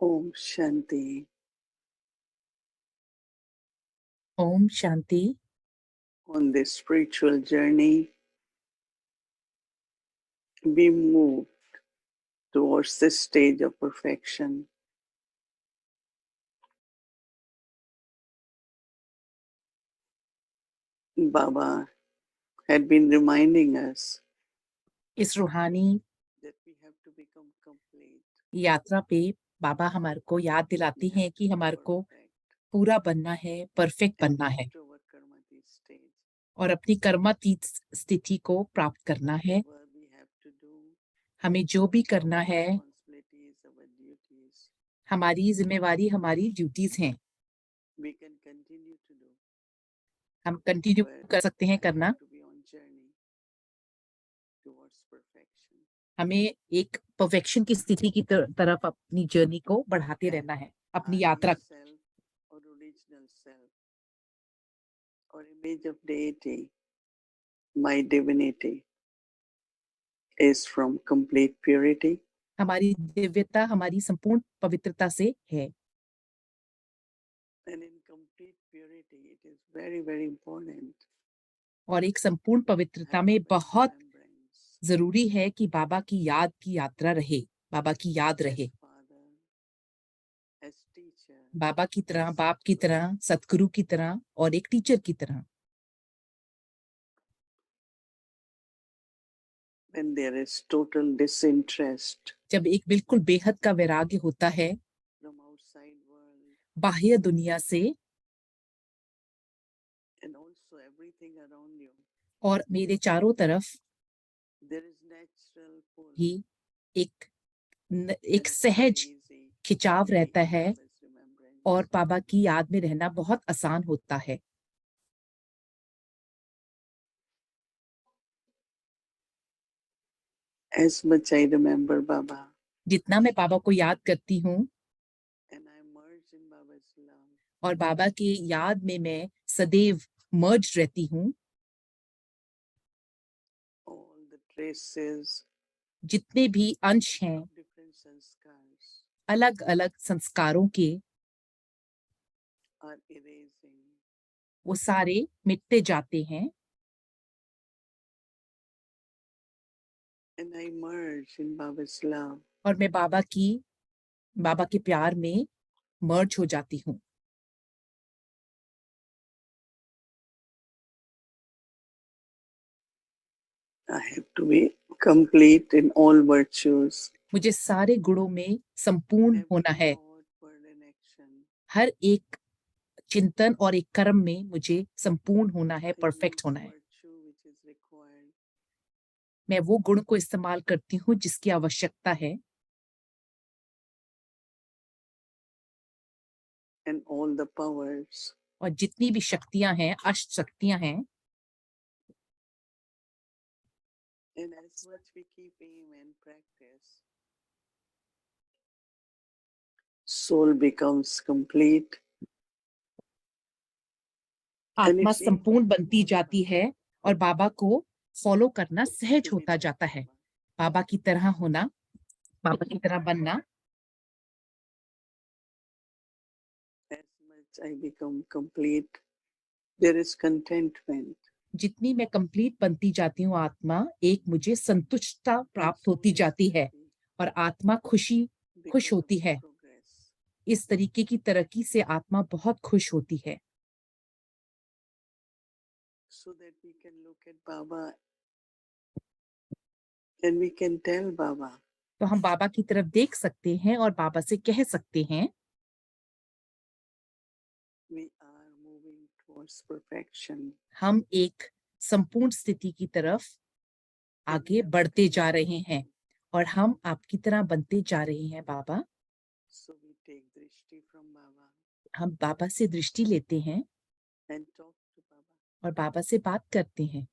Om Shanti. Om Shanti. On this spiritual journey, we move towards this stage of perfection. Baba had been reminding us इस रूहानी that we have to become complete. यात्रा पे बाबा हमारे को याद We दिलाती have हैं to कि be हमारे को perfect पूरा बनना है, परफेक्ट and बनना है reach our karmati stage. और अपनी कर्मातीत स्थिति को प्राप्त करना है। Whatever we have to do, हमें जो भी करना our है, responsibilities, our duties, हमारी जिम्मेवारी, हमारी ड्यूटीज हैं, we can continue to do. हम कंटिन्यू But कर सकते हैं I have करना। to be on journey towards perfection. हमें एक परफेक्शन की स्थिति की तरफ अपनी जर्नी को बढ़ाते And रहना है, अपनी ideal यात्रा। self or original self or image of deity, my divinity, is from complete purity. हमारी दिव्यता हमारी संपूर्ण पवित्रता से है And in complete purity, it is very, very important और एक संपूर्ण to पवित्रता have में Baba's बहुत remembrance जरूरी है कि बाबा की याद की यात्रा रहे, बाबा की याद as रहे, father, as teacher, बाबा की तरह, as बाप की Sadguru. तरह, सतगुरु की तरह और एक टीचर की तरह। When there is total disinterest जब एक बिल्कुल बेहद का वैराग्य होता है from outside world बाह्य दुनिया से and also everything around you, और मेरे चारों तरफ there is natural pull ही एक and it's very सहज easy खिंचाव to be रहता in है Baba's और remembrance. बाबा की याद में रहना बहुत आसान होता है। As much I remember Baba जितना मैं बाबा को याद करती हूँ and I merge in Baba's love, और बाबा की याद में मैं सदैव मर्ज रहती हूँ, all the traces जितने भी अंश हैं of different sanskars अलग अलग संस्कारों के are erasing. वो सारे मिटते जाते हैं And I merge in Baba's love. और मैं बाबा के प्यार में मर्ज हो जाती हूँ। I have to be complete in all virtues, मुझे सारे गुणों में संपूर्ण every होना है। thought, word, and action. हर एक चिंतन और एक कर्म में मुझे संपूर्ण होना है, I परफेक्ट use होना है। virtue which is required मैं वो गुण को इस्तेमाल करती हूँ जिसकी आवश्यकता है and all the powers. और जितनी भी शक्तियां हैं, अष्ट शक्तियां हैं, And as much we keep aim and practice, soul becomes complete. And आत्मा it's easy संपूर्ण to बनती follow जाती Baba, है और बाबा को फॉलो करना सहज to be होता like जाता है। Baba. बाबा की तरह होना, बाबा की तरह बनना। As much I become complete, there is contentment. जितनी मैं कंप्लीट बनती जाती हूँ आत्मा, एक मुझे संतुष्टता And प्राप्त soul होती is जाती है happy और आत्मा खुश because of होती the है। progress. इस तरीके की तरक्की से आत्मा बहुत खुश होती है So that we can look at Baba and we can tell Baba, तो हम बाबा की तरफ देख सकते हैं और बाबा से कह सकते हैं we are moving towards perfection. हम एक संपूर्ण स्थिति की तरफ And we आगे are बढ़ते becoming जा रहे like हैं you. और हम आपकी तरह बनते जा रहे हैं बाबा। So we take drishti from Baba हम बाबा से दृष्टि लेते हैं and talk to Baba. और बाबा से बात करते हैं।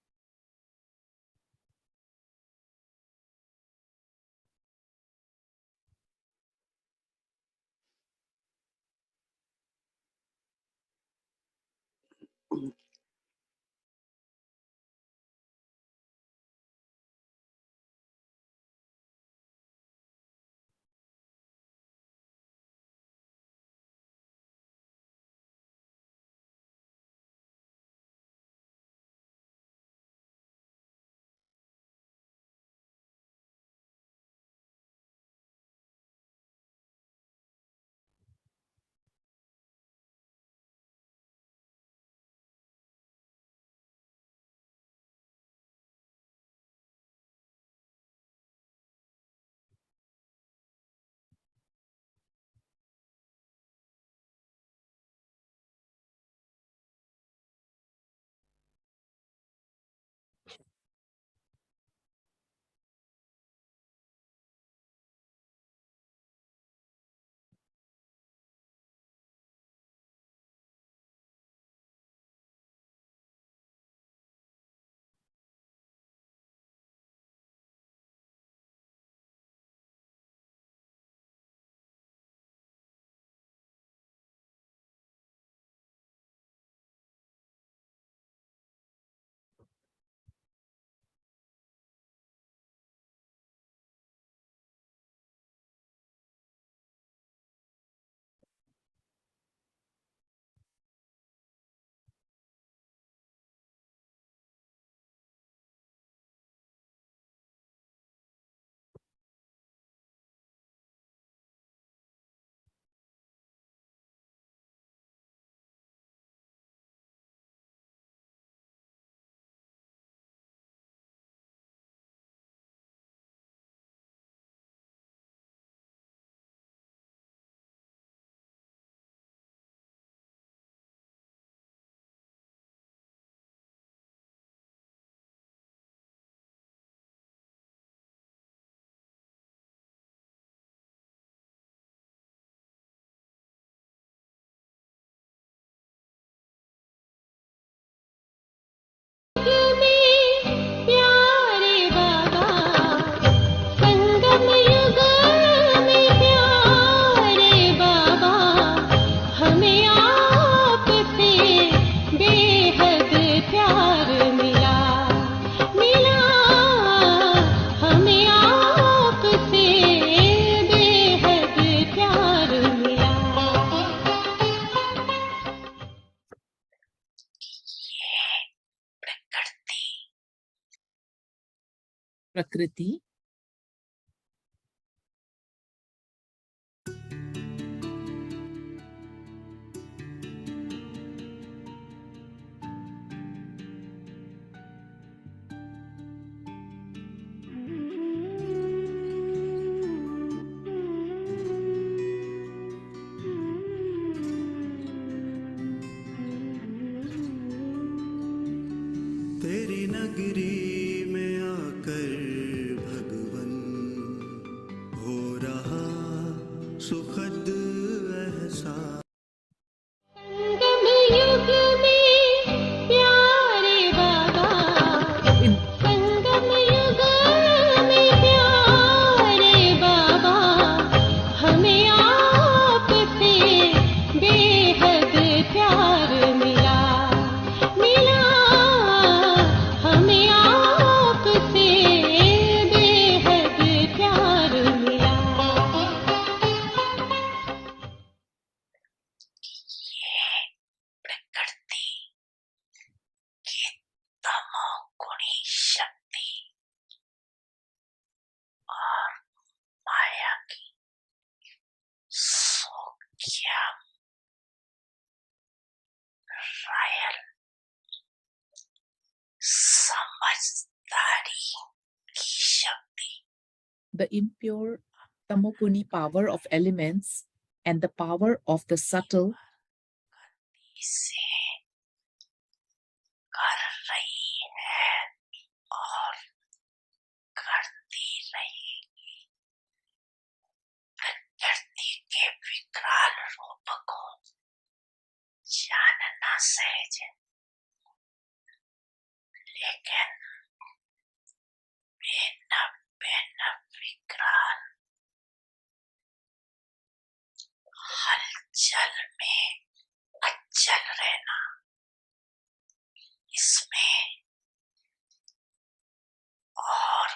प्रकृति, तेरी नगरी में आकर भगवन हो रहा सुखद एहसास। संगम युग में प्यारे बाबा, in संगम युग में प्यारे बाबा, हमें आपसे बेहद प्यार मिला, हमें आपसे बेहद प्यार मिला। प्रकृति की तमोगुणी शक्ति और माया की सूक्ष्म रायल समझदारी की शक्ति the impure tamoguni power of elements and the power of the subtle से कर रही है और करती रहेगी। प्रकृति के विकराल रूप को जानना सहज है, लेकिन भिन्न भिन्न विकराल हलचल में अचल रहना, इसमें और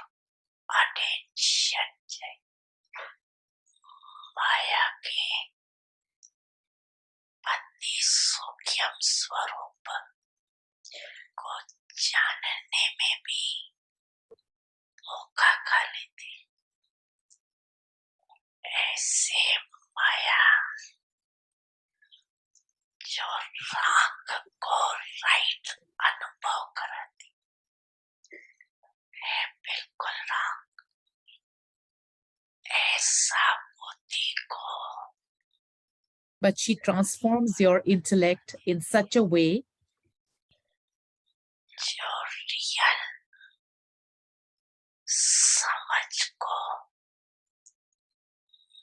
अटेंशन चाहिए। माया के अति सूक्ष्म स्वरूप को जानने में भी धोखा खा लेते। ऐसे माया जो रंग को राइट अनुभव कराती है, बिल्कुल रंग ऐसा बुद्धि को but she transforms your intellect in such a way जो रियल समझ को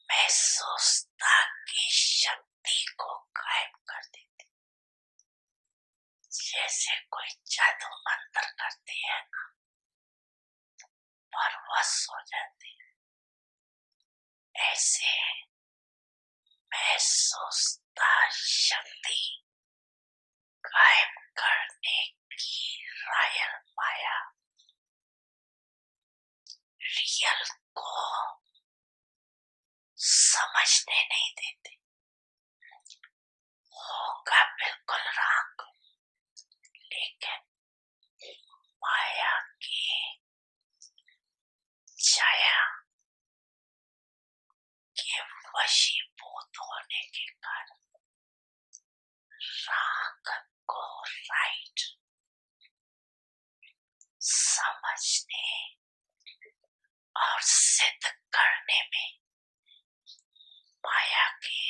महसूसता की शक्ति को कायम कर देती। जैसे कोई जादू मंत्र करते हैं ना, परवश हो जाते हैं, ऐसे महसूसता शक्ति कायम करने की रायल माया रियल को समझने नहीं देते। होगा बिल्कुल रंग, लेकिन माया की छाया के वशीभूत होने के कारण रंग को राइट समझने और सिद्ध करने में माया के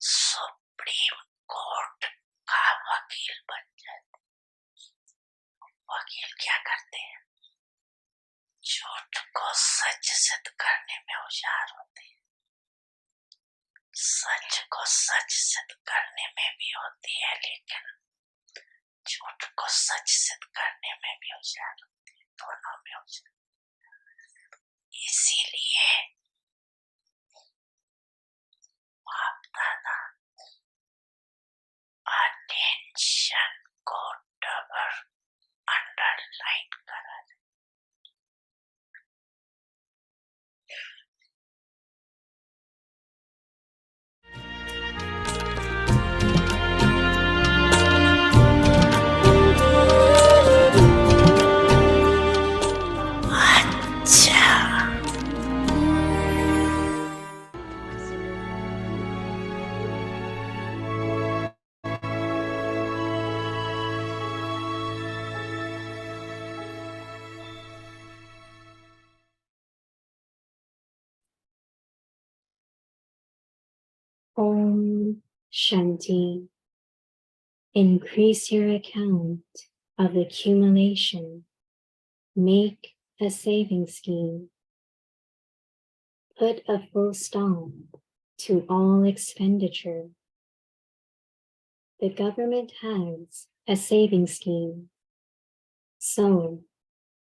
सुप्रीम कोर्ट का वकील बन जाते। वकील क्या करते हैं? झूठ को सच सिद्ध करने में होशियार होते हैं, सच को सच सिद्ध करने में भी होती है, लेकिन झूठ को सच सिद्ध करने में भी होशियार होती है, दोनों में होशियार। इसीलिए बाप दादा अटेंशन को डबल अंडरलाइन करा दे। Om Shanti. Increase your account of accumulation. Make a saving scheme. Put a full stop to all expenditure. The government has a saving scheme. So,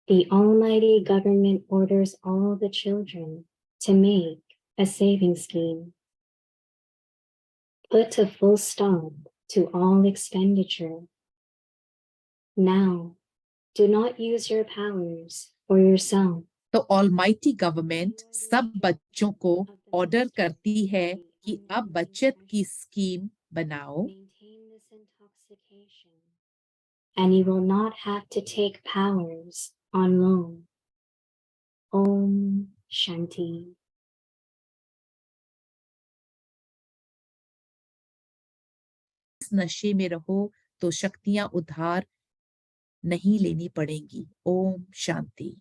the Almighty Government orders all the children to make a saving scheme. Put a full stop to all expenditure. Now, do not use your powers for yourself. तो almighty government सब बच्चों को order करती है कि अब बचत की स्कीम बनाओ Maintain this intoxication, and you will not have to take powers on loan. Om Shanti. इस नशे में रहो तो शक्तियां उधार नहीं लेनी पड़ेंगी। ओम शांति।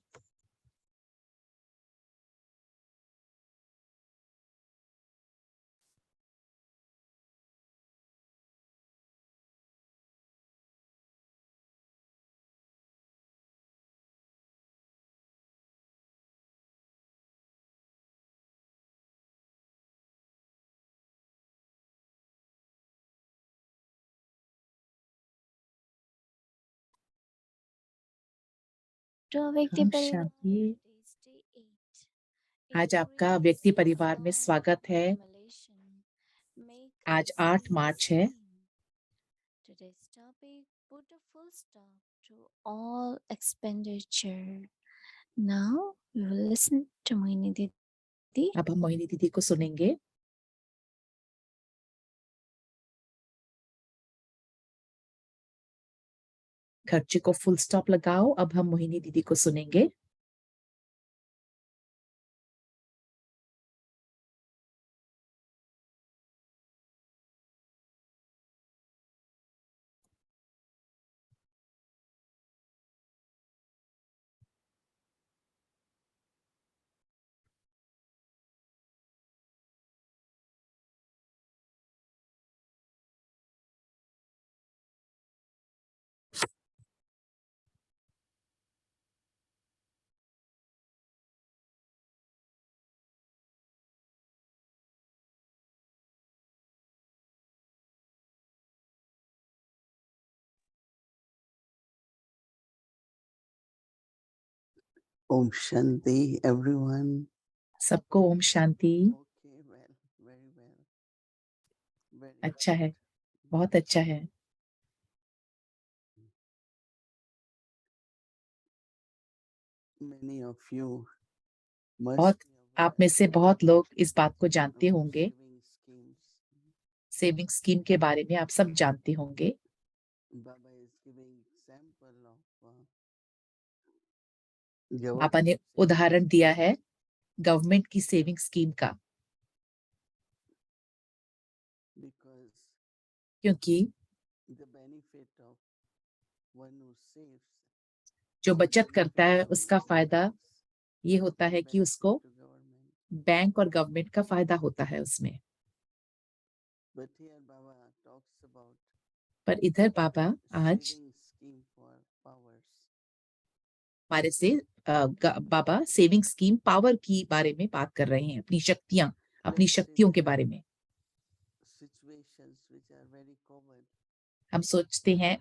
व्यक्ति ओम परिवार शांति। Day 8. आज आपका व्यक्ति परिवार में स्वागत है। आज 8 मार्च है। Today's topic: put a full stop to all expenditure. Now we will listen to Mohini Didi. अब हम मोहिनी दीदी को सुनेंगे। खर्चे को फुल स्टॉप लगाओ। अब हम मोहिनी दीदी को सुनेंगे। Om Shanti, everyone. सबको Om Shanti. Okay, well, very well. Very अच्छा है, बहुत अच्छा है। Many of you must बहुत be aware आप में से बहुत लोग इस बात को जानते of होंगे। saving schemes. सेविंग स्कीम के बारे में आप सब जानते होंगे। Baba is giving example of government पापा ने saving उदाहरण दिया है गवर्नमेंट की सेविंग स्कीम का, because क्योंकि the benefit of one who saves जो बचत करता है benefits to उसका फायदा banks, ये होता है कि benefit उसको to government. बैंक और गवर्नमेंट का फायदा होता है उसमें। But here Baba talks about पर इधर बाबा आज saving scheme for powers. हमारे से बाबा सेविंग स्कीम पावर की बारे में बात कर रहे हैं, अपनी शक्तियां, अपनी Let's शक्तियों के take बारे में। situations which are very common. हम सोचते हैं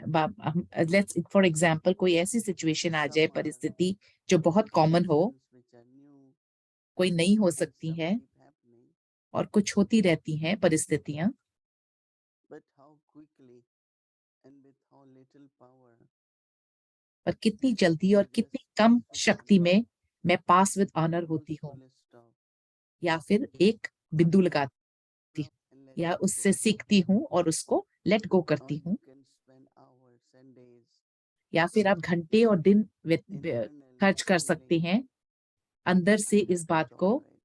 लेट्स फॉर एग्जांपल कोई ऐसी सिचुएशन आ जाए, Some are परिस्थिति जो बहुत कॉमन हो, situations which are new, कोई नई हो and सकती some है keep happening. और कुछ होती रहती हैं परिस्थितियां, But how quickly and with how little power पर कितनी जल्दी और कितनी कम शक्ति में मैं पास विद ऑनर put होती हूँ full stop या फिर एक बिंदु लगाती हूँ and let या it उससे go. सीखती हूँ और उसको लेट गो Or करती you हूँ, can spend hours and days या फिर आप घंटे और दिन internally खर्च कर सकते feeling हैं अंदर से I have इस to बात को tolerate.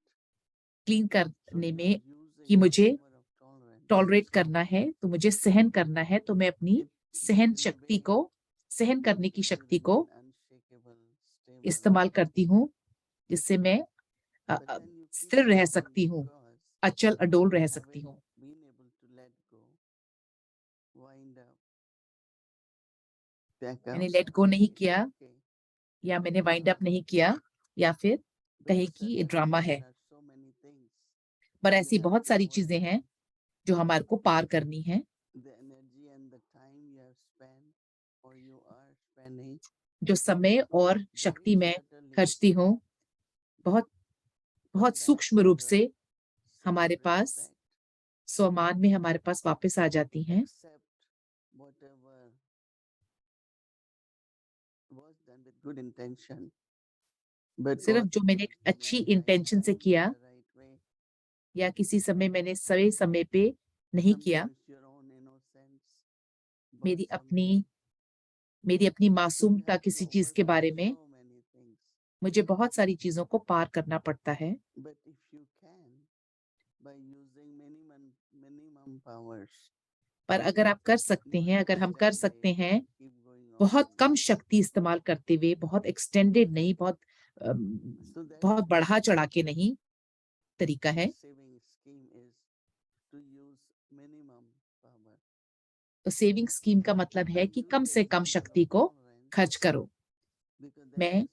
क्लीन So करने you are में using कि the मुझे power of tolerance. टॉलरेट करना है, तो मुझे सहन करना है, तो मैं अपनी It keeps सहन in a शक्ति way को, सहन करने की to शक्ति को remain unshakable, stable. इस्तेमाल करती हूँ, जिससे मैं But then you keep स्थिर रह suffering सकती हूँ, because अचल अडोल रह you सकती हूँ। haven't मैंने लेट गो नहीं किया, या मैंने वाइंड अप नहीं किया, या फिर कहे कि ये ड्रामा है। पर ऐसी बहुत सारी चीजें हैं जो हमारे को पार करनी है। जो समय और शक्ति मैं खर्चती हूँ, बहुत बहुत सूक्ष्म रूप से हमारे पास स्वमान में हमारे पास वापस आ जाती हैं। सिर्फ जो मैंने एक अच्छी इंटेंशन से किया, या किसी समय मैंने सही समय पे नहीं किया, मेरी अपनी मासूमता किसी चीज के बारे में, मुझे बहुत सारी चीजों को पार करना पड़ता है। पर अगर आप कर सकते हैं, अगर हम कर सकते हैं, बहुत कम शक्ति इस्तेमाल करते हुए, बहुत एक्सटेंडेड नहीं, बहुत बढ़ा चढ़ा के नहीं, तरीका है। तो सेविंग स्कीम का मतलब है कि कम से कम शक्ति को खर्च करो। मैं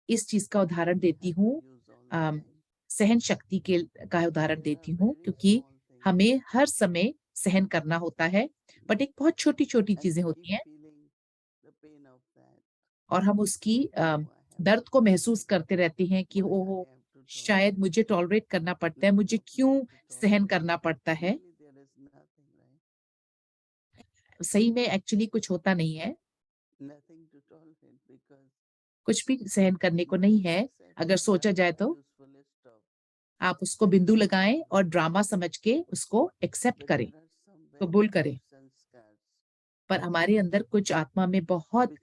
इस चीज का उदाहरण देती हूँ, सहन शक्ति का उदाहरण देती हूँ, क्योंकि हमें हर समय सहन करना होता है, बट एक बहुत छोटी छोटी चीजें होती हैं और हम उसकी दर्द को महसूस करते रहते हैं कि ओहो, शायद मुझे टॉलरेट करना पड़ता है, मुझे क्यों सहन करना पड़ता है। सही में एक्चुअली कुछ होता नहीं है, कुछ भी सहन करने को नहीं है। अगर सोचा जाए तो आप उसको बिंदु लगाएं और ड्रामा समझ के उसको एक्सेप्ट करें, कबूल करें। पर हमारे अंदर कुछ आत्मा में बहुत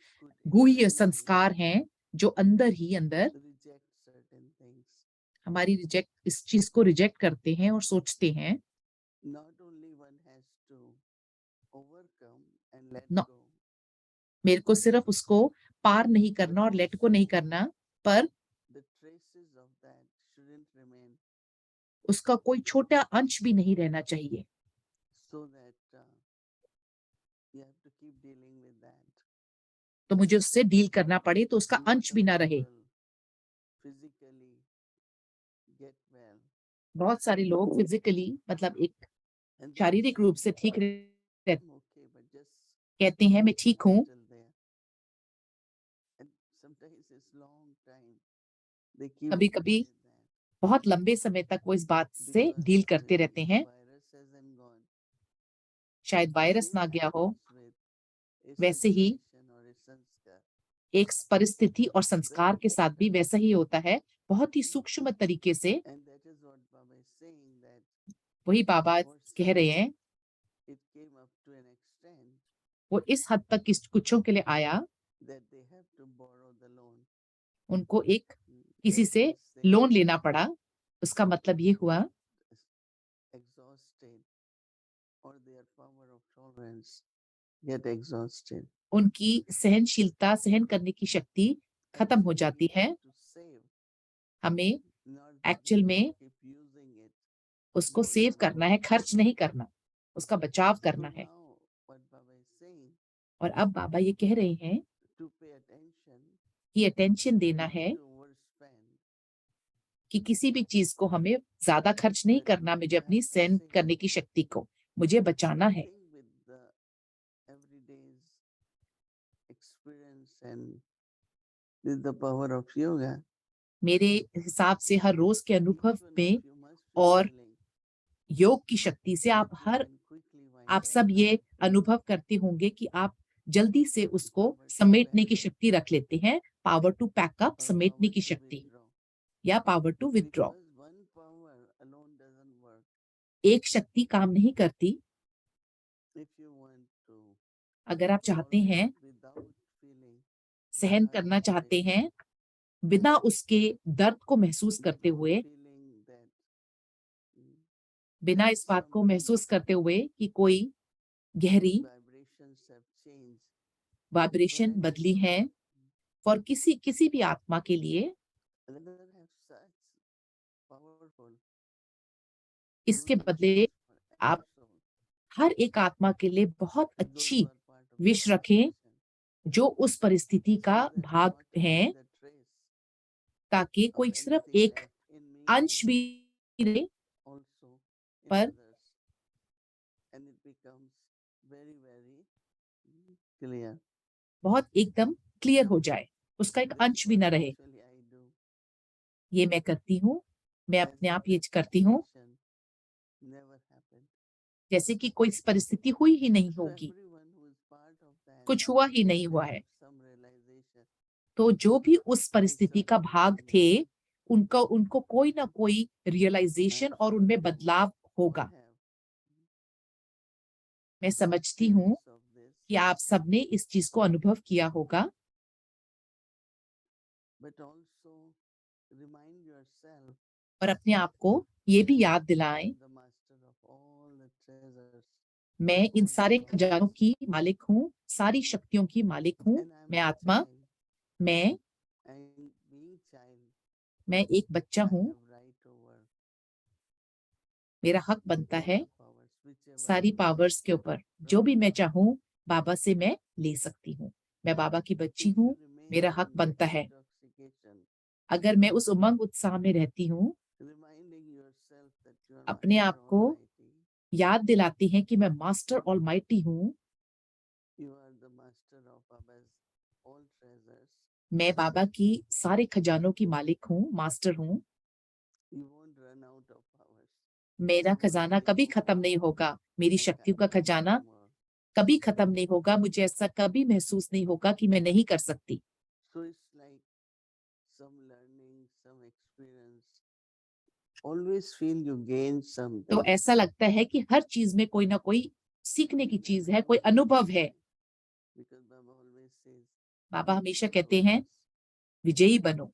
गुह्य संस्कार हैं जो अंदर ही अंदर हमारी इस चीज को रिजेक्ट करते हैं और सोचते हैं मेरे को सिर्फ उसको पार नहीं करना और लेट को नहीं करना, पर उसका कोई छोटा अंश भी नहीं रहना चाहिए। तो मुझे उससे डील करना पड़े तो उसका अंश भी ना रहे। बहुत सारे लोग फिजिकली, मतलब एक शारीरिक रूप से ठीक कहते हैं मैं ठीक हूं, कभी कभी बहुत लंबे समय तक वो इस बात से डील करते रहते हैं। शायद वायरस ना गया हो, वैसे ही एक परिस्थिति और संस्कार के साथ भी वैसा ही होता है, बहुत ही सूक्ष्म तरीके से। वही बाबा कह रहे हैं, वो इस हद तक कुछों के लिए आया, उनको एक किसी से लोन लेना पड़ा। उसका मतलब ये हुआ उनकी सहनशीलता, सहन करने की शक्ति खत्म हो जाती है। हमें एक्चुअल में उसको सेव करना है, खर्च नहीं करना, उसका बचाव करना है। और अब बाबा ये कह रहे हैं कि अटेंशन देना है कि किसी भी चीज को हमें ज्यादा खर्च नहीं करना। मुझे अपनी सहन करने की शक्ति को मुझे बचाना है। मेरे हिसाब से हर रोज के अनुभव में और योग की शक्ति से आप सब ये अनुभव करते होंगे कि आप जल्दी से उसको समेटने की शक्ति रख लेते हैं। पावर टू पैक अप, समेटने की शक्ति, या पावर टू विथड्रॉ। एक शक्ति काम नहीं करती। अगर आप चाहते हैं, सहन करना चाहते हैं बिना उसके दर्द को महसूस करते हुए, बिना इस बात को महसूस करते हुए कि कोई गहरी वाइब्रेशन बदली है, और किसी भी आत्मा के लिए इसके बदले आप हर एक आत्मा के लिए बहुत अच्छी विश रखें जो उस परिस्थिति का भाग हैं, ताकि कोई सिर्फ एक अंश भी रहे, पर बहुत एकदम क्लियर हो जाए, उसका एक अंश भी न रहे। ये मैं करती हूँ, मैं अपने आप ये करती हूँ जैसे कि कोई परिस्थिति हुई ही नहीं होगी, कुछ हुआ ही नहीं हुआ है। तो जो भी उस परिस्थिति का भाग थे, उनको कोई ना कोई रियलाइजेशन और उनमें बदलाव होगा। मैं समझती हूँ कि आप सबने इस चीज को अनुभव किया होगा। और अपने आप को ये भी याद दिलाएं, मैं इन सारे खजानों की मालिक हूँ, सारी शक्तियों की मालिक हूँ। मैं आत्मा, मैं एक बच्चा हूँ। मेरा हक बनता है सारी पावर्स के ऊपर, जो भी मैं चाहूँ बाबा से मैं ले सकती हूँ। मैं बाबा की बच्ची हूँ, मेरा हक बनता है। अगर मैं उस उमंग उत्साह में रहती हूँ, अपने आप को याद दिलाती हैं कि मैं मास्टर ऑलमाइटी हूँ, मैं बाबा की सारे खजानों की मालिक हूँ, मास्टर हूँ। मेरा खजाना कभी खत्म नहीं होगा, मेरी शक्तियों का खजाना कभी खत्म नहीं होगा। मुझे ऐसा कभी महसूस नहीं होगा कि मैं नहीं कर सकती। तो ऐसा लगता है कि हर चीज में कोई ना कोई सीखने की चीज है, कोई अनुभव है। बाबा हमेशा कहते हैं विजयी बनो।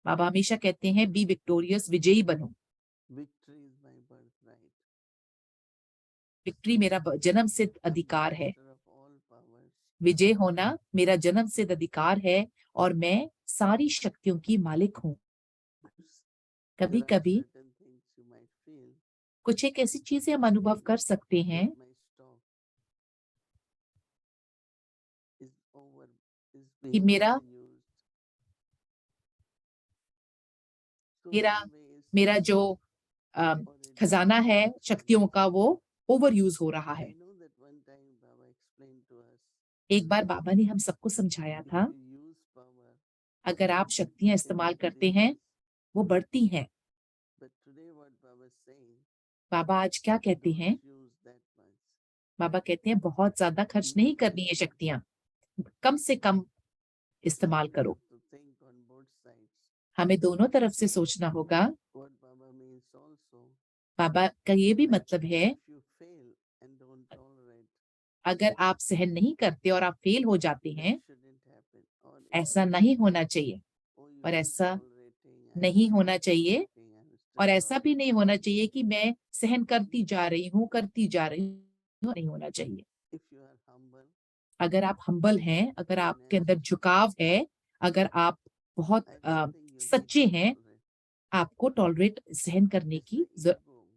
बाबा हमेशा कहते हैं बी विक्टोरियस, विजयी बनो। विक्ट्री मेरा जन्म सिद्ध अधिकार है। विजय होना मेरा जन्म सिद्ध अधिकार है और मैं सारी शक्तियों की मालिक हूँ। कभी कभी कुछ एक ऐसी चीजें हम अनुभव कर सकते हैं कि मेरा जो खजाना है शक्तियों का, वो ओवर यूज हो रहा है। एक बार बाबा ने हम सबको समझाया था, अगर आप शक्तियां इस्तेमाल करते हैं वो बढ़ती हैं। बाबा आज क्या कहते हैं? बाबा कहते हैं बहुत ज्यादा खर्च नहीं करनी है शक्तियां, कम से कम इस्तेमाल करो। हमें दोनों तरफ से सोचना होगा। बाबा का ये भी मतलब है, अगर आप सहन नहीं करते और आप फेल हो जाते हैं, ऐसा नहीं होना चाहिए। और ऐसा नहीं होना चाहिए, और ऐसा भी नहीं होना चाहिए कि मैं सहन करती जा रही हूँ, नहीं होना चाहिए। अगर आप हम्बल हैं, अगर आपके अंदर झुकाव है, अगर आप बहुत सच्चे हैं, आपको टॉलरेट सहन करने की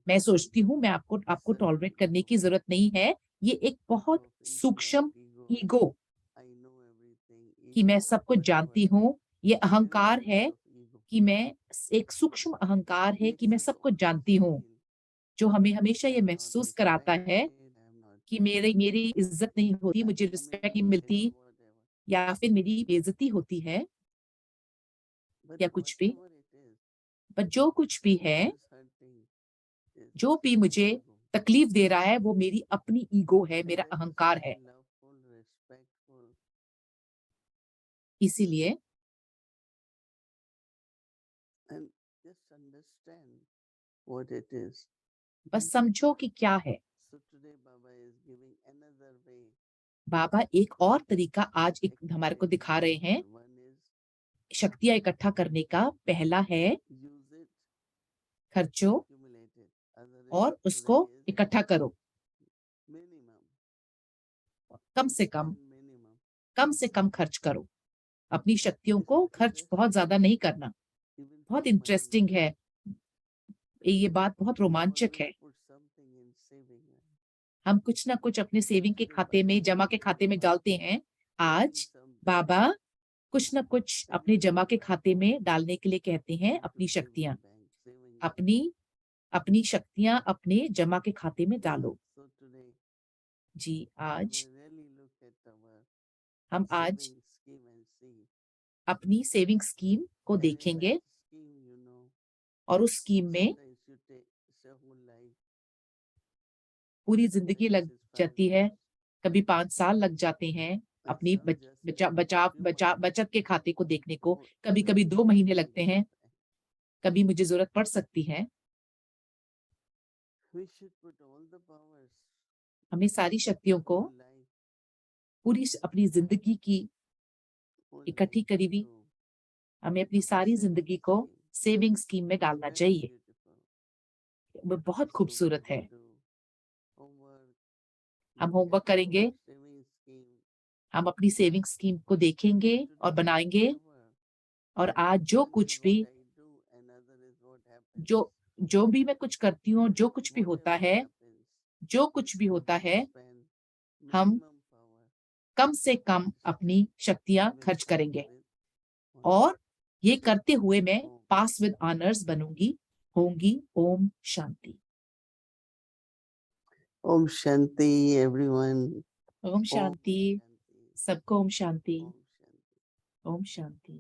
मैं सोचती हूँ मैं आपको टॉलरेट करने की जरूरत नहीं है। ये एक बहुत सूक्ष्म ईगो कि मैं सब कुछ जानती हूँ, ये अहंकार है कि मैं, एक सूक्ष्म अहंकार है कि मैं सब कुछ जानती हूँ, जो हमें हमेशा ये महसूस कराता है कि मेरी इज्जत नहीं होती, मुझे रिस्पेक्ट नहीं मिलती, या फिर मेरी बेइज्जती होती है, या कुछ भी। पर जो कुछ भी है, जो भी मुझे तकलीफ दे रहा है, वो मेरी अपनी ईगो है, मेरा अहंकार है। इसीलिए बस समझो कि क्या है। बाबा एक और तरीका आज एक हमारे को दिखा रहे हैं शक्तियां इकट्ठा करने का। पहला है खर्चो और उसको इकट्ठा करो। कम से कम खर्च करो। अपनी शक्तियों को खर्च बहुत ज्यादा नहीं करना। बहुत इंटरेस्टिंग है ये बात, बहुत रोमांचक है। हम कुछ ना कुछ अपने सेविंग के खाते में, जमा के खाते में डालते हैं। आज बाबा कुछ न कुछ अपने जमा के खाते में डालने के लिए कहते हैं, अपनी शक्तियां अपनी शक्तियां अपने जमा के खाते में डालो। जी, हम आज अपनी सेविंग स्कीम को देखेंगे और उस स्कीम में पूरी जिंदगी लग जाती है, कभी 5 साल लग जाते हैं अपनी बचत के खाते को देखने को, कभी-कभी 2 महीने लगते हैं, कभी मुझे जरूरत पड़ सकती है। हमें सारी शक्तियों को पूरी अपनी जिंदगी की इकट्ठी करी हुई, हमें अपनी सारी जिंदगी को सेविंग स्कीम में डालना चाहिए। वो बहुत खूबसूरत है। हम होमवर्क करेंगे, हम अपनी सेविंग स्कीम को देखेंगे और बनाएंगे, और आज जो कुछ भी जो भी मैं कुछ करती हूँ, जो कुछ भी होता है, हम कम से कम अपनी शक्तियां खर्च करेंगे, और ये करते हुए मैं पास विद ऑनर्स होंगी। Om Shanti. Om Shanti, everyone. Om Shanti, सबको Om Shanti. Om Shanti.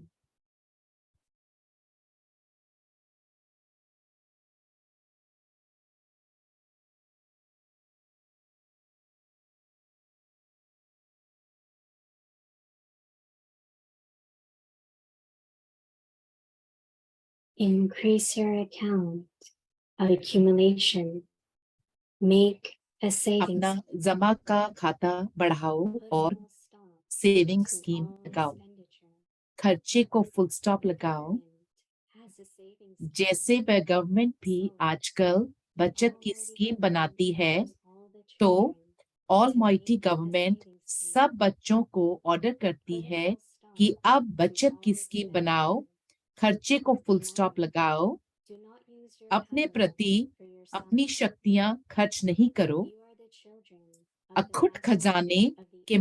Increase your account of accumulation. Make a savings. अपना जमा का खाता बढ़ाओ और सेविंग स्कीम लगाओ। खर्चे को फुल स्टॉप लगाओ। जैसे वह गवर्नमेंट भी आजकल बचत की स्कीम बनाती है, तो ऑलमाइटी गवर्नमेंट सब बच्चों को ऑर्डर करती है कि अब बचत की स्कीम बनाओ, खर्चे को फुल स्टॉप लगाओ, अपने प्रति अपनी शक्तियां खर्च नहीं करो, अखुट खजाने के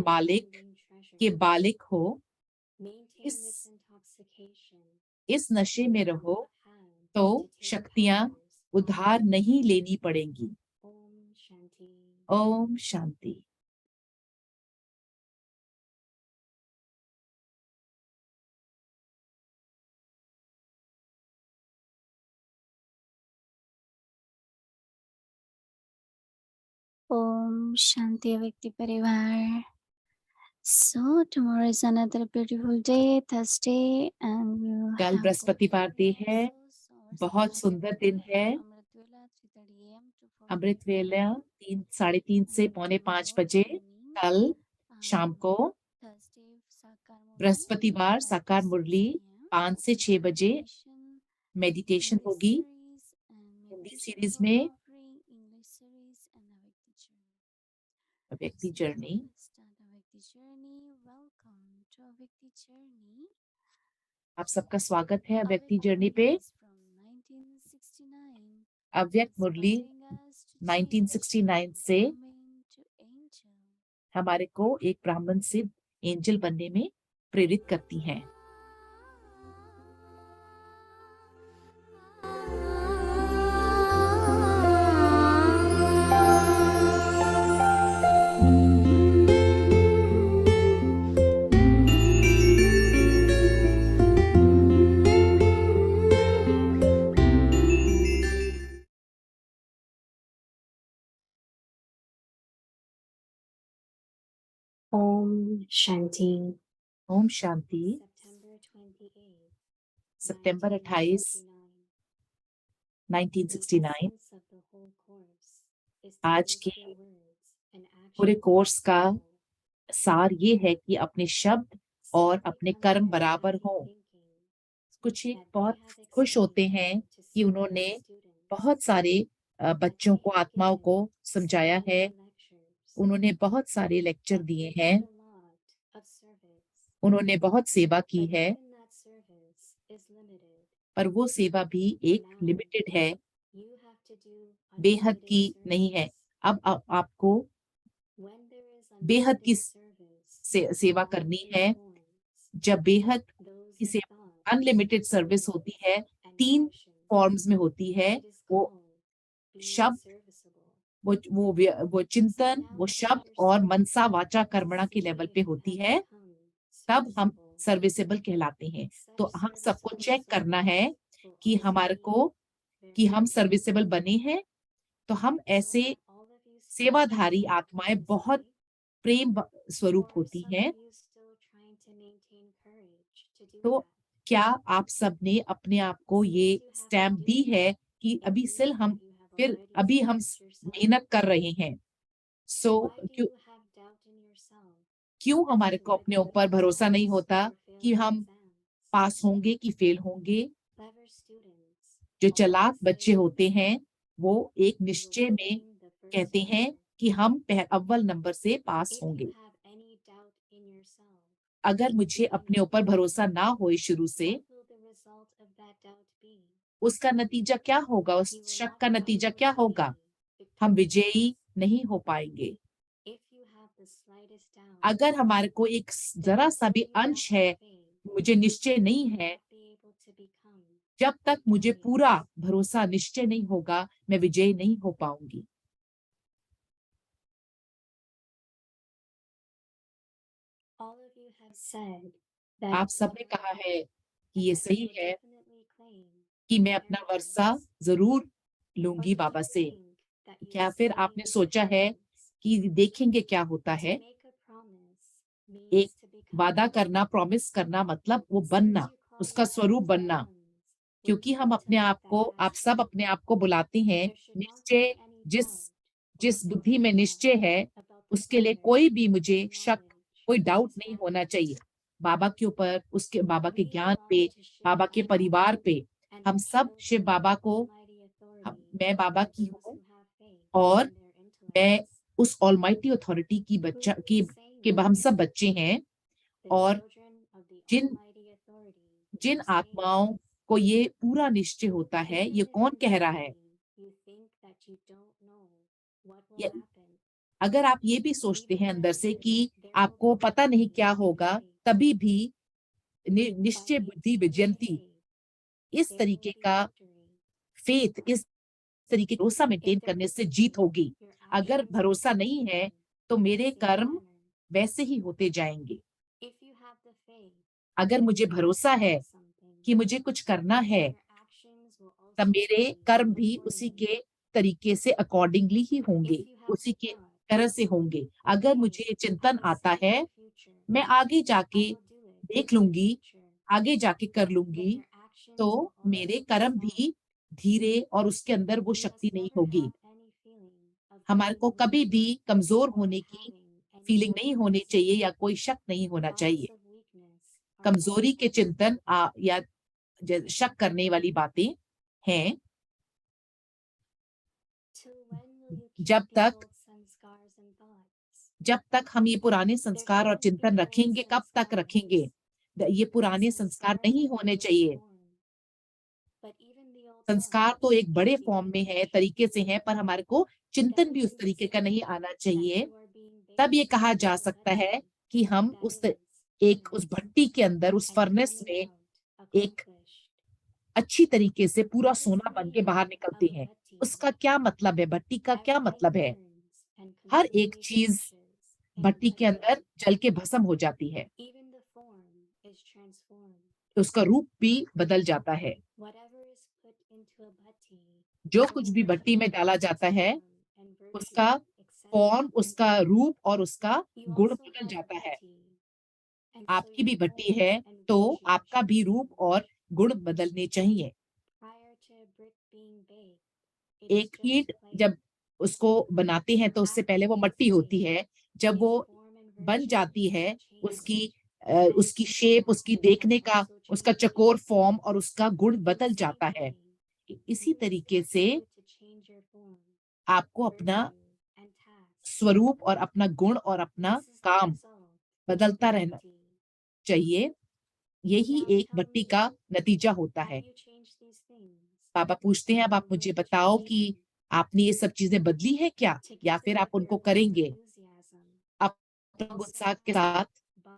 बालिक हो, इस नशे में रहो तो शक्तियां उधार नहीं लेनी पड़ेंगी। Om Shanti. Om Shanti Avyakti Parivar. So tomorrow is another beautiful day, Thursday, and we will कल have बृहस्पतिवार दिन है, बहुत सुंदर दिन है। अमृत वेला 3:30 से 4:45 बजे कल शाम को, बृहस्पतिवार साकार मुरली 5 से 6 बजे मेडिटेशन होगी हिंदी सीरीज में, अव्यक्ति जर्नी। आप सबका स्वागत है अव्यक्ति जर्नी पे। अव्यक्त मुरली 1969 से हमारे को एक ब्राह्मण से एंजल बनने में प्रेरित करती हैं। Om Shanti. ओम शांति। सितंबर 28, 1969 आज के पूरे कोर्स का सार ये है कि अपने शब्द और अपने कर्म बराबर हों। कुछ एक बहुत खुश होते हैं कि उन्होंने बहुत सारे बच्चों को, आत्माओं को समझाया है, उन्होंने बहुत सारे लेक्चर दिए हैं, उन्होंने बहुत सेवा की है, पर वो सेवा भी एक लिमिटेड है, बेहद की नहीं है। अब आपको बेहद की सेवा करनी है, जब बेहद those की in सेवा thought, अनलिमिटेड सर्विस होती है, and 3 passion, फॉर्म्स में होती है, it is वो called being शब्द, serviceable. वो चिंतन, वो शब्द और मनसा वाचा कर्मणा के लेवल पे होती है, तब हम सर्विसेबल कहलाते हैं। तो हम सबको चेक करना है कि हमारे को कि हम सर्विसेबल बने हैं। तो हम ऐसे सेवाधारी आत्माएं बहुत प्रेम स्वरूप होती हैं। तो क्या आप सबने अपने आप को ये स्टैम्प दी है कि अभी हम मेहनत कर रहे हैं। सो क्यों हमारे को अपने ऊपर भरोसा नहीं होता कि हम पास होंगे कि फेल होंगे? जो चालाक बच्चे होते हैं वो एक निश्चय में कहते हैं कि हम अव्वल नंबर से पास होंगे। अगर मुझे अपने ऊपर भरोसा ना होए शुरू से, उसका नतीजा क्या होगा? उस शक का नतीजा क्या होगा? हम विजयी नहीं हो पाएंगे। अगर हमारे को एक जरा सा भी अंश है, मुझे निश्चय नहीं है, जब तक मुझे पूरा भरोसा निश्चय नहीं होगा, मैं विजयी नहीं हो पाऊंगी। आप सबने कहा है कि ये सही है कि मैं अपना वर्षा जरूर लूंगी बाबा से। क्या फिर आपने सोचा है कि देखेंगे क्या होता है? एक वादा करना, प्रॉमिस करना मतलब वो बनना, उसका स्वरूप बनना। क्योंकि हम अपने आप को, आप सब अपने आप को बुलाते हैं निश्चय। जिस जिस बुद्धि में निश्चय है, उसके लिए कोई भी मुझे शक, कोई डाउट नहीं होना चाहिए बाबा के ऊपर, उसके बाबा के ज्ञान पे, बाबा के परिवार पे। हम सब शिव बाबा को, मैं बाबा की हूँ और मैं उस ऑलमाइटी अथॉरिटी की बच्चा की हम सब बच्चे हैं। और जिन जिन आत्माओं को ये पूरा निश्चय होता है, ये कौन कह रहा है? अगर आप ये भी सोचते हैं अंदर से कि आपको पता नहीं क्या होगा, तभी भी निश्चय बुद्धि विजयंती, इस तरीके का फेथ, इस तरीके भरोसा मेंटेन करने से जीत होगी। अगर भरोसा नहीं है तो मेरे कर्म वैसे ही होते जाएंगे। अगर मुझे भरोसा है कि मुझे कुछ करना है, तब मेरे कर्म भी उसी के तरीके से अकॉर्डिंगली ही होंगे, उसी के तरह से होंगे। अगर मुझे चिंतन आता है, मैं आगे जाके देख लूंगी, आगे जाके कर लूंगी, तो मेरे कर्म भी धीरे और उसके अंदर वो शक्ति नहीं होगी। हमारे को कभी भी कमजोर होने की फीलिंग नहीं होनी चाहिए या कोई शक नहीं होना चाहिए। कमजोरी के चिंतन या शक करने वाली बातें हैं। जब तक हम ये पुराने संस्कार और चिंतन रखेंगे, कब तक रखेंगे? ये पुराने संस्कार नहीं होने चाहिए। संस्कार तो एक बड़े फॉर्म में है, तरीके से है, पर हमारे को चिंतन भी उस तरीके का नहीं आना चाहिए। तब ये कहा जा सकता है कि हम उस भट्टी के अंदर, उस फर्नेस में एक अच्छी तरीके से पूरा सोना बन के बाहर निकलते हैं। उसका क्या मतलब है? भट्टी का क्या मतलब है? हर एक चीज भट्टी के अंदर जल के भस्म हो जाती है, तो उसका रूप भी बदल जाता है। जो कुछ भी भट्टी में डाला जाता है, उसका फॉर्म, उसका रूप और उसका गुण बदल जाता है। आपकी भी भट्टी है तो आपका भी रूप और गुण बदलने चाहिए। एक ईंट जब उसको बनाते हैं तो उससे पहले वो मट्टी होती है। जब वो बन जाती है, उसकी शेप, उसकी देखने का, उसका चकोर फॉर्म और उसका गुण बदल जाता है। इसी तरीके से आपको अपना स्वरूप और अपना गुण और अपना काम बदलता रहना चाहिए। यही एक भट्टी का नतीजा होता है। पापा पूछते हैं, अब आप मुझे बताओ कि आपने ये सब चीजें बदली है क्या, या फिर आप उनको करेंगे? अपने उत्साह के साथ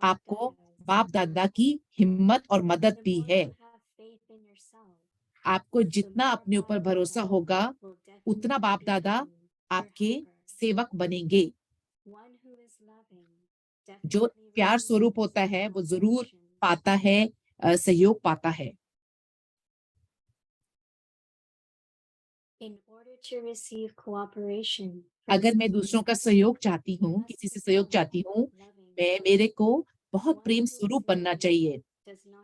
आपको बाप दादा की हिम्मत और मदद भी है। आपको जितना अपने ऊपर भरोसा होगा उतना बाप दादा आपके सेवक बनेंगे। जो प्यार स्वरूप होता है वो जरूर पाता है, सहयोग पाता है। अगर मैं दूसरों का सहयोग चाहती हूँ, किसी से सहयोग चाहती हूँ, मेरे को बहुत प्रेम स्वरूप बनना चाहिए।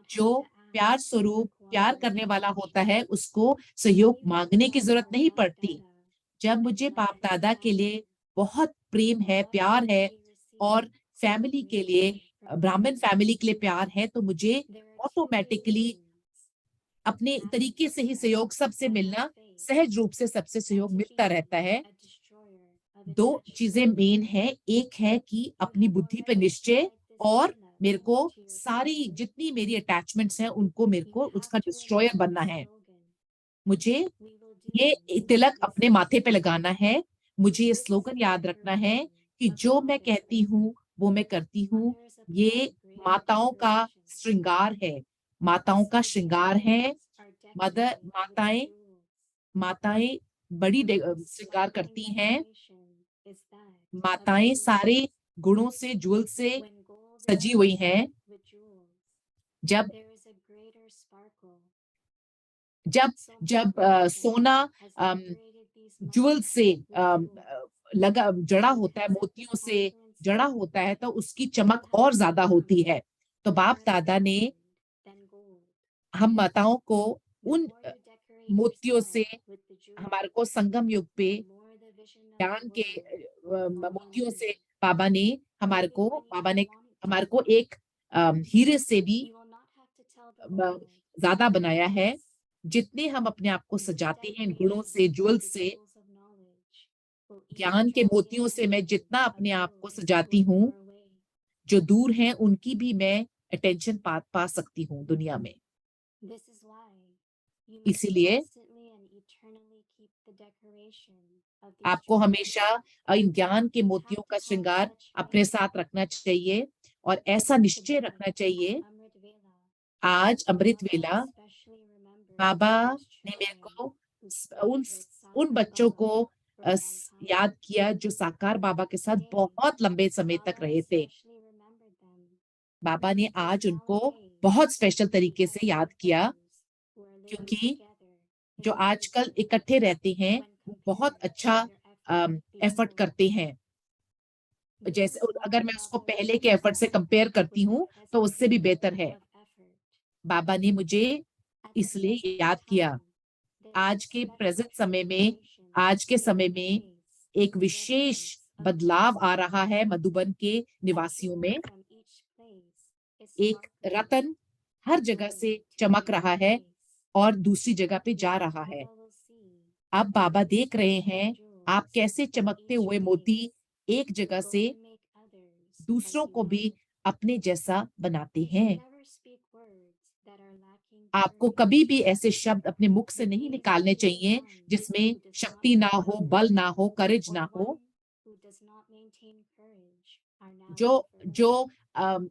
जो प्यार स्वरूप प्यार करने वाला होता है उसको सहयोग मांगने की जरूरत नहीं पड़ती। जब मुझे बाप दादा के लिए बहुत प्रेम है, प्यार है, और फैमिली के लिए, ब्राह्मण फैमिली के लिए प्यार है, तो मुझे ऑटोमेटिकली अपने तरीके से ही सहयोग सबसे मिलना, सहज रूप से सबसे सहयोग मिलता रहता है। दो चीजें मेन है, एक है कि अपनी बुद्धि पे निश्चय, और मेरे को सारी जितनी मेरी अटैचमेंट्स हैं उनको मेरे को उसका डिस्ट्रॉयर बनना है। मुझे ये तिलक अपने माथे पे लगाना है। मुझे ये स्लोगन याद रखना है कि जो मैं कहती हूँ वो मैं करती हूँ। ये माताओं का श्रृंगार है, माताओं का श्रृंगार है। मदर माताएं माताएं बड़ी श्रृंगार करती हैं। माताएं सारे गुणों से, ज्वेल से सजी हुई हैं। जब जब जब सोना ज्वेल से लगा जड़ा होता है, मोतियों से जड़ा होता है, तो उसकी चमक और ज्यादा होती है। तो बाप दादा ने हम माताओं को उन मोतियों से, हमारे को संगम युग पे ज्ञान के मोतियों से बाबा ने हमारे को एक हीरे से भी ज्यादा बनाया है। जितने हम अपने आप को सजाते हैं इन गुणों से, ज्वेल से, ज्ञान के मोतियों से, मैं जितना अपने आप को सजाती हूँ, जो दूर हैं उनकी भी मैं अटेंशन पा सकती हूँ दुनिया में। इसीलिए आपको हमेशा इन ज्ञान के मोतियों का श्रृंगार अपने साथ रखना चाहिए, और ऐसा निश्चय रखना चाहिए। आज अमृत वेला बाबा ने मेरे को उन उन बच्चों को याद किया जो साकार बाबा के साथ बहुत लंबे समय तक रहे थे। बाबा ने आज उनको बहुत स्पेशल तरीके से याद किया, क्योंकि जो आजकल इकट्ठे रहते हैं वो बहुत अच्छा एफर्ट करते हैं। जैसे अगर मैं उसको पहले के एफर्ट से कंपेयर करती हूँ तो उससे भी बेहतर है। बाबा ने मुझे इसलिए याद किया। आज के प्रेजेंट समय में, आज के समय में एक विशेष बदलाव आ रहा है मधुबन के निवासियों में। एक रतन हर जगह से चमक रहा है और दूसरी जगह पे जा रहा है। अब बाबा देख रहे हैं आप कैसे चमकते हुए मोती एक जगह से दूसरों को भी अपने जैसा बनाते हैं। आपको कभी भी ऐसे शब्द अपने मुख से नहीं निकालने चाहिए जिसमें शक्ति ना हो, बल ना हो, करेज ना हो। जो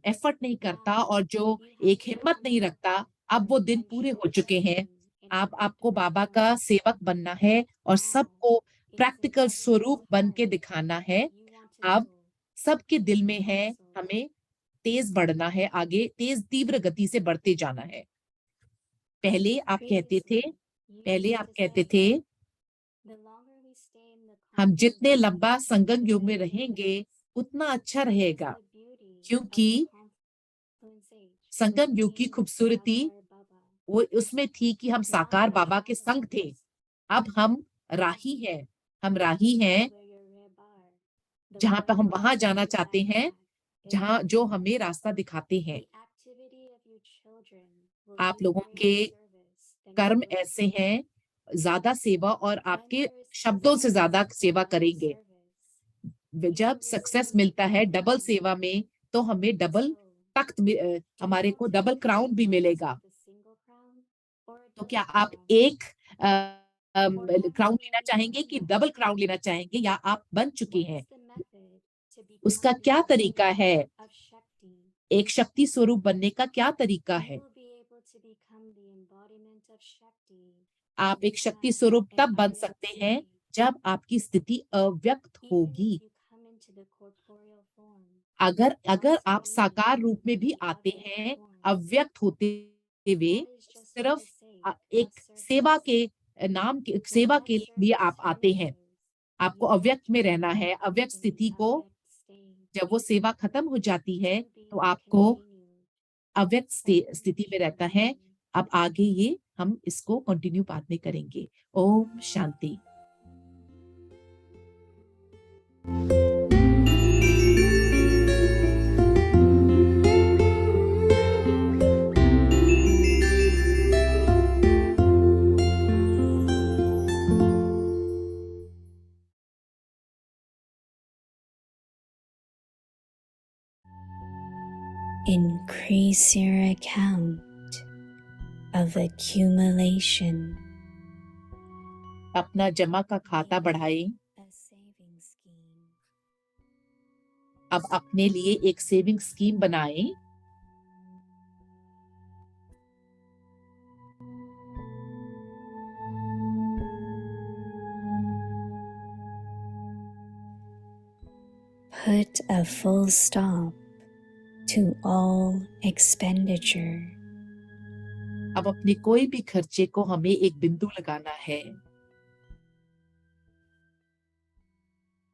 एफर्ट नहीं करता और जो एक हिम्मत नहीं रखता, अब वो दिन पूरे हो चुके हैं। आपको बाबा का सेवक बनना है और सबको प्रैक्टिकल स्वरूप बन के दिखाना है। अब सबके दिल में है, हमें तेज बढ़ना है, आगे तेज तीव्र गति से बढ़ते जाना है। पहले आप कहते थे हम जितने लंबा संगम युग में रहेंगे उतना अच्छा रहेगा, क्योंकि संगम युग की खूबसूरती वो उसमें थी कि हम साकार बाबा के संग थे। अब हम राही हैं जहां पर हम वहां जाना चाहते हैं जहां जो हमें रास्ता दिखाते हैं। आप लोगों के कर्म ऐसे हैं, ज्यादा सेवा, और आपके शब्दों से ज्यादा सेवा करेंगे। जब सक्सेस मिलता है डबल सेवा में, तो हमें डबल हमारे को डबल क्राउन भी मिलेगा। तो क्या आप एक क्राउन लेना चाहेंगे कि डबल क्राउन लेना चाहेंगे, या आप बन चुके हैं? उसका क्या तरीका है? एक शक्ति स्वरूप बनने का क्या तरीका You है? will be able to become the embodiment of Shakti आप एक when you शक्ति have स्वरूप an तब बन awakened सकते हैं state. जब आपकी स्थिति अव्यक्त Even होगी। if you come into the corporeal form, अगर अगर also आप साकार being रूप में भी in the आते avyakt हैं, form, अव्यक्त होते हुए, that is just for सिर्फ the sake एक of सेवा service. के नाम के When सेवा that के लिए आप service आते हैं। finishes, आपको you अव्यक्त में return रहना है। अव्यक्त in the स्थिति को avyakt state जब वो सेवा खत्म हो जाती है, to be तो आपको continued अव्यक्त or स्थिति में रहता है। chanting. अब आगे ये हम इसको कंटिन्यू बाद में करेंगे। Om Shanti. Increase your account of accumulation, अपना जमा का खाता बढ़ाएं। a saving scheme. अब अपने लिए एक सेविंग स्कीम बनाएं। Put a full stop to all expenditure. अब अपने कोई भी खर्चे को हमें एक बिंदु लगाना है।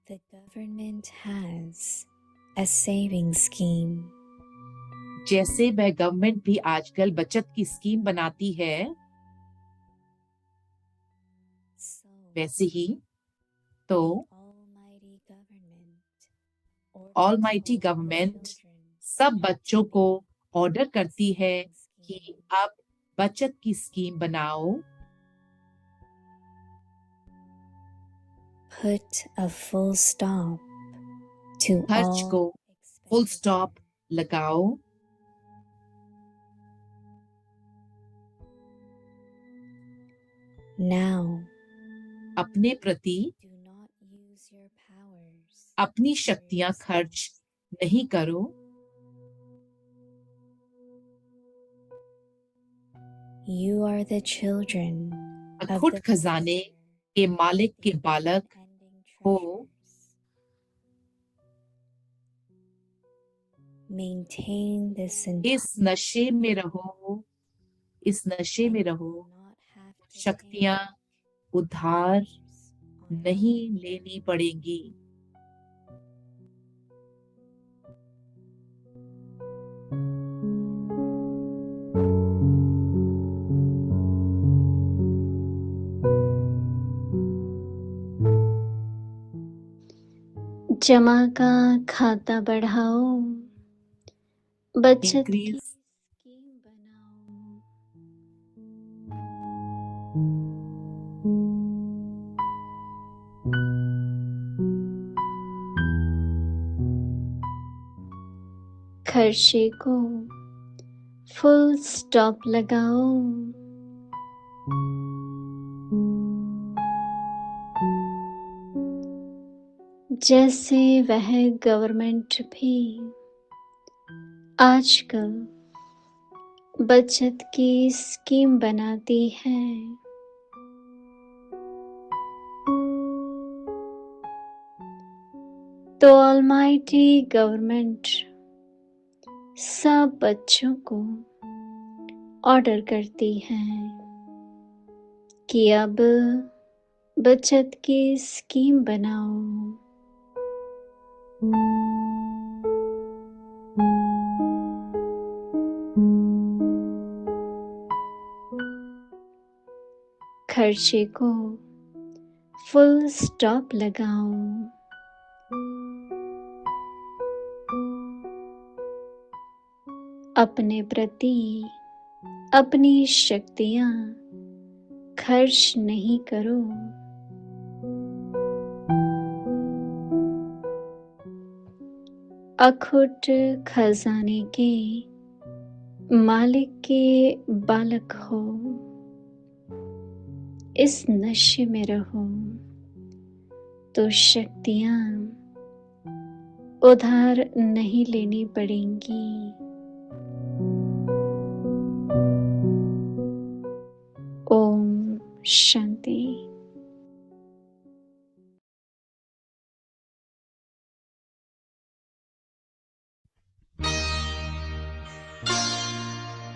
The government has a saving scheme. जैसे वह गवर्नमेंट भी आजकल बचत की स्कीम बनाती है, So, वैसे ही तो Almighty Government almighty orders all government children सब बच्चों को ऑर्डर करती है saving कि scheme. अब बचत की स्कीम बनाओ। Put a full stop to खर्च all को फुल expenditure. स्टॉप लगाओ। Now, अपने प्रति do not use your powers अपनी for शक्तियां खर्च yourself. नहीं करो। You are the children of खुद the खजाने Master, के मालिक के the बालक unending हो। treasures. Maintain this इस नशे में रहो, इस नशे में and you रहो। will not have to शक्तियां take उधार on नहीं लेनी पड़ेंगी। जमा का खाता बढ़ाओ, बचत की इंक्रीज स्कीम बनाओ। खर्चे को फुल स्टॉप लगाओ। जैसे वह गवर्नमेंट भी आजकल बचत की स्कीम बनाती है, तो ऑलमाइटी गवर्नमेंट सब बच्चों को ऑर्डर करती है कि अब बचत की स्कीम बनाओ। खर्चे को फुल स्टॉप लगाओ। अपने प्रति अपनी शक्तियां खर्च नहीं करो। अखुट खजाने के मालिक के बालक हो, इस नशे में रहो तो शक्तियां उधार नहीं लेनी पड़ेंगी। Shanti.